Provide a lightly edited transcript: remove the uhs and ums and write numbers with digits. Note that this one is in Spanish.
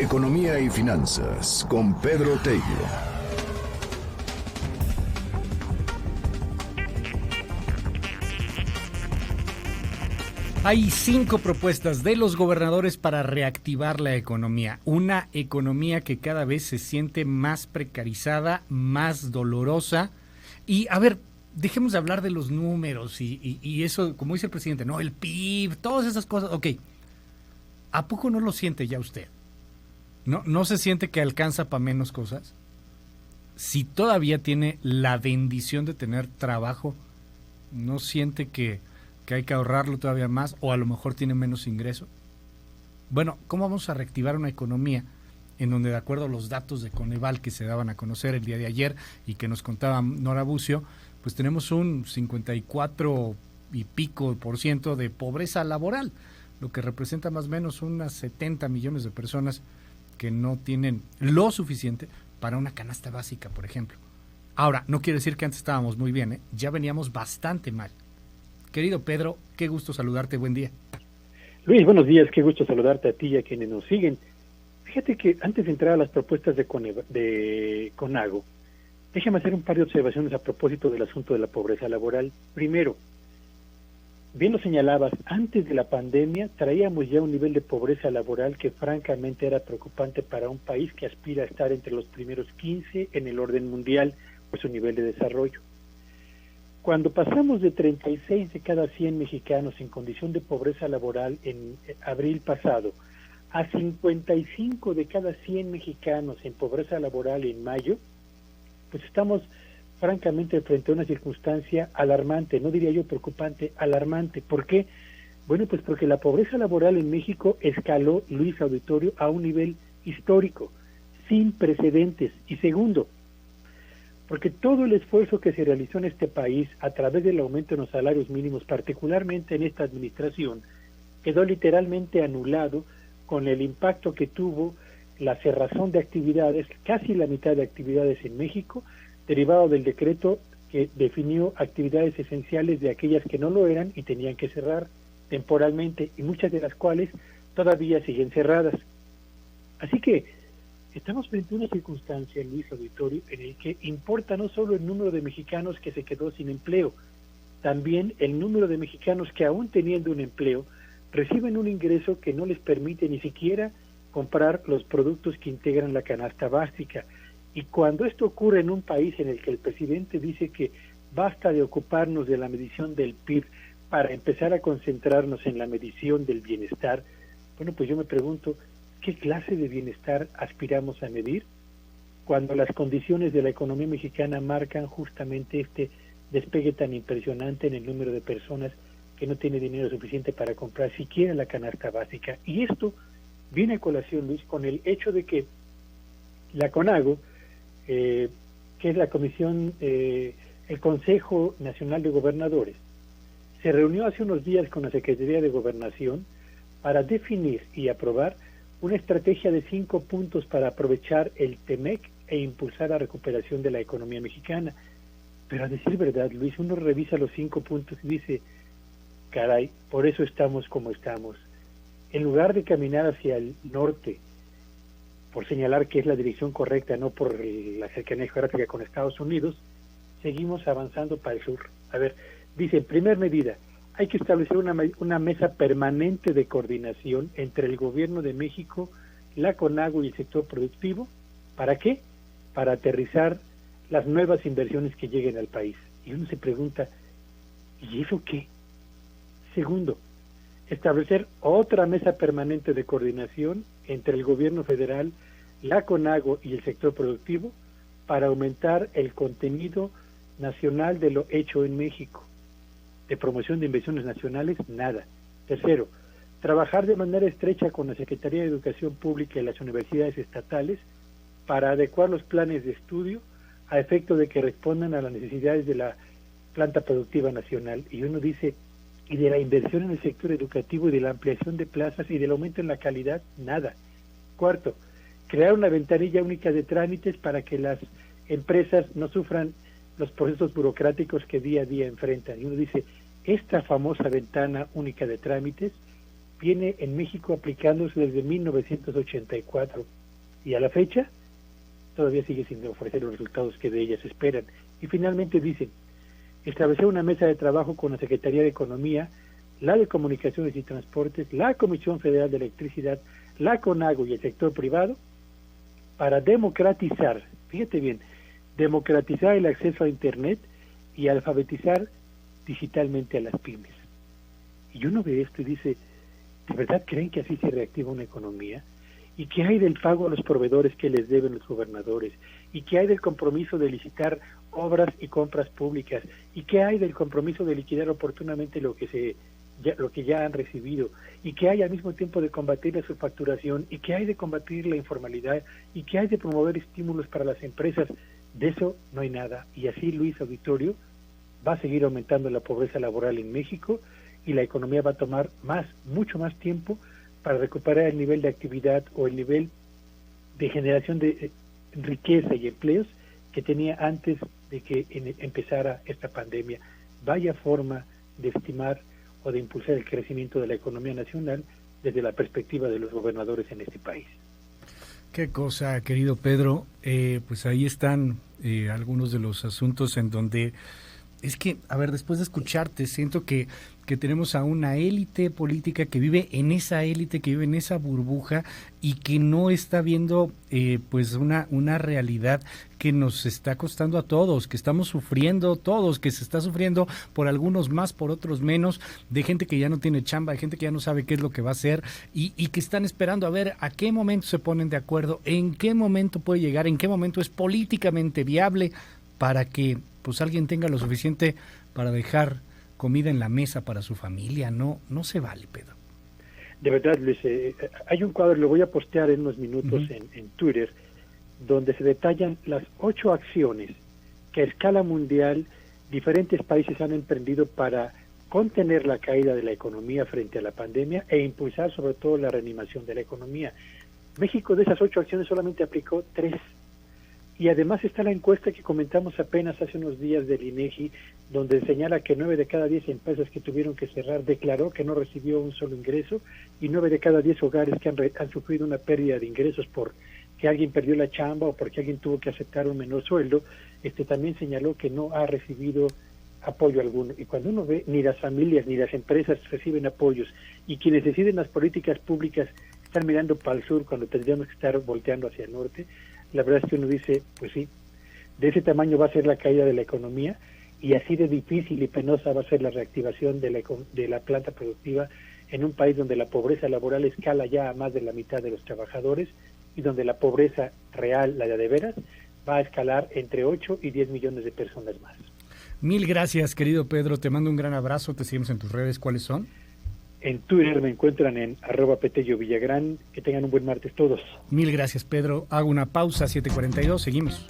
Economía y finanzas con Pedro Tello. Hay 5 propuestas de los gobernadores para reactivar la economía. Una economía que cada vez se siente más precarizada, más dolorosa. Y, a ver, dejemos de hablar de los números y eso, como dice el presidente, no, el PIB, todas esas cosas. Ok, ¿a poco no lo siente ya usted? ¿No se siente que alcanza para menos cosas? Si todavía tiene la bendición de tener trabajo, ¿no siente que hay que ahorrarlo todavía más o a lo mejor tiene menos ingreso? Bueno, ¿cómo vamos a reactivar una economía en donde, de acuerdo a los datos de Coneval que se daban a conocer el día de ayer y que nos contaba Nora Bucio, pues tenemos un 54 y pico % de pobreza laboral, lo que representa más o menos unas 70 millones de personas que no tienen lo suficiente para una canasta básica, por ejemplo. Ahora, no quiere decir que antes estábamos muy bien, ¿eh? Ya veníamos bastante mal. Querido Pedro, qué gusto saludarte, buen día. Luis, buenos días, qué gusto saludarte a ti y a quienes nos siguen. Fíjate que antes de entrar a las propuestas de CONAGO, déjame hacer un par de observaciones a propósito del asunto de la pobreza laboral. Primero, bien lo señalabas, antes de la pandemia traíamos ya un nivel de pobreza laboral que francamente era preocupante para un país que aspira a estar entre los primeros 15 en el orden mundial por su nivel de desarrollo. Cuando pasamos de 36 de cada 100 mexicanos en condición de pobreza laboral en abril pasado a 55 de cada 100 mexicanos en pobreza laboral en mayo, pues estamos francamente frente a una circunstancia alarmante, no diría yo preocupante, alarmante. ¿Por qué? Bueno, pues porque la pobreza laboral en México escaló, Luis Auditorio, a un nivel histórico, sin precedentes. Y segundo, porque todo el esfuerzo que se realizó en este país a través del aumento en los salarios mínimos, particularmente en esta administración, quedó literalmente anulado con el impacto que tuvo la cerrazón de actividades, casi la mitad de actividades en México, derivado del decreto que definió actividades esenciales de aquellas que no lo eran y tenían que cerrar temporalmente, y muchas de las cuales todavía siguen cerradas. Así que estamos frente a una circunstancia, Luis Auditorio, en el que importa no solo el número de mexicanos que se quedó sin empleo, también el número de mexicanos que aún teniendo un empleo, reciben un ingreso que no les permite ni siquiera comprar los productos que integran la canasta básica. Y cuando esto ocurre en un país en el que el presidente dice que basta de ocuparnos de la medición del PIB para empezar a concentrarnos en la medición del bienestar, bueno, pues yo me pregunto, ¿qué clase de bienestar aspiramos a medir cuando las condiciones de la economía mexicana marcan justamente este despegue tan impresionante en el número de personas que no tiene dinero suficiente para comprar siquiera la canasta básica? Y esto viene a colación, Luis, con el hecho de que la CONAGO, que es la comisión, el Consejo Nacional de Gobernadores, se reunió hace unos días con la Secretaría de Gobernación para definir y aprobar una estrategia de 5 puntos para aprovechar el TEMEC e impulsar la recuperación de la economía mexicana. Pero a decir verdad, Luis, uno revisa los 5 puntos y dice, caray, por eso estamos como estamos. En lugar de caminar hacia el norte, por señalar que es la dirección correcta, no por la cercanía geográfica con Estados Unidos, seguimos avanzando para el sur. A ver, dice, en primer medida, hay que establecer una mesa permanente de coordinación entre el gobierno de México, la CONAGO y el sector productivo. ¿Para qué? Para aterrizar las nuevas inversiones que lleguen al país. Y uno se pregunta, ¿y eso qué? Segundo, establecer otra mesa permanente de coordinación entre el gobierno federal, la CONAGO y el sector productivo para aumentar el contenido nacional de lo hecho en México. De promoción de inversiones nacionales, nada. Tercero, trabajar de manera estrecha con la Secretaría de Educación Pública y las universidades estatales para adecuar los planes de estudio a efecto de que respondan a las necesidades de la planta productiva nacional. Y uno dice, y de la inversión en el sector educativo y de la ampliación de plazas y del aumento en la calidad, nada. Cuarto, crear una ventanilla única de trámites para que las empresas no sufran los procesos burocráticos que día a día enfrentan. Y uno dice, esta famosa ventana única de trámites viene en México aplicándose desde 1984 y a la fecha todavía sigue sin ofrecer los resultados que de ellas esperan. Y finalmente dicen, establecer una mesa de trabajo con la Secretaría de Economía, la de Comunicaciones y Transportes, la Comisión Federal de Electricidad, la CONAGO y el sector privado para democratizar, fíjate bien, democratizar el acceso a Internet y alfabetizar digitalmente a las pymes. Y uno ve esto y dice, ¿de verdad creen que así se reactiva una economía? ¿Y qué hay del pago a los proveedores que les deben los gobernadores? ¿Y qué hay del compromiso de licitar obras y compras públicas? ¿Y qué hay del compromiso de liquidar oportunamente lo que ya han recibido? ¿Y qué hay al mismo tiempo de combatir la subfacturación? ¿Y qué hay de combatir la informalidad? ¿Y qué hay de promover estímulos para las empresas? De eso no hay nada. Y así, Luis Auditorio, va a seguir aumentando la pobreza laboral en México y la economía va a tomar mucho más tiempo para recuperar el nivel de actividad o el nivel de generación de riqueza y empleos que tenía antes de que empezara esta pandemia. Vaya forma de estimar o de impulsar el crecimiento de la economía nacional desde la perspectiva de los gobernadores en este país. Qué cosa, querido Pedro. Pues ahí están algunos de los asuntos en donde es que, a ver, después de escucharte, siento que tenemos a una élite política que vive en esa élite, que vive en esa burbuja y que no está viendo pues una realidad que nos está costando a todos, que estamos sufriendo todos, que se está sufriendo por algunos más, por otros menos, de gente que ya no tiene chamba, de gente que ya no sabe qué es lo que va a hacer y que están esperando a ver a qué momento se ponen de acuerdo, en qué momento puede llegar, en qué momento es políticamente viable para que pues alguien tenga lo suficiente para dejar comida en la mesa para su familia. No se vale, Pedro. De verdad, Luis, hay un cuadro, lo voy a postear en unos minutos en Twitter, donde se detallan las 8 acciones que a escala mundial diferentes países han emprendido para contener la caída de la economía frente a la pandemia e impulsar sobre todo la reanimación de la economía. México de esas 8 acciones solamente aplicó 3. Y además está la encuesta que comentamos apenas hace unos días del INEGI, donde señala que 9 de cada 10 empresas que tuvieron que cerrar declaró que no recibió un solo ingreso, y 9 de cada 10 hogares que han sufrido una pérdida de ingresos por que alguien perdió la chamba o porque alguien tuvo que aceptar un menor sueldo, también señaló que no ha recibido apoyo alguno. Y cuando uno ve, ni las familias ni las empresas reciben apoyos, y quienes deciden las políticas públicas están mirando para el sur cuando tendríamos que estar volteando hacia el norte, la verdad es que uno dice, pues sí, de ese tamaño va a ser la caída de la economía y así de difícil y penosa va a ser la reactivación de la planta productiva en un país donde la pobreza laboral escala ya a más de la mitad de los trabajadores y donde la pobreza real, la de veras, va a escalar entre 8 y 10 millones de personas más. Mil gracias, querido Pedro. Te mando un gran abrazo. Te seguimos en tus redes. ¿Cuáles son? En Twitter me encuentran en @PetelloVillagrán. Que tengan un buen martes todos. Mil gracias, Pedro. Hago una pausa, 7:42. Seguimos.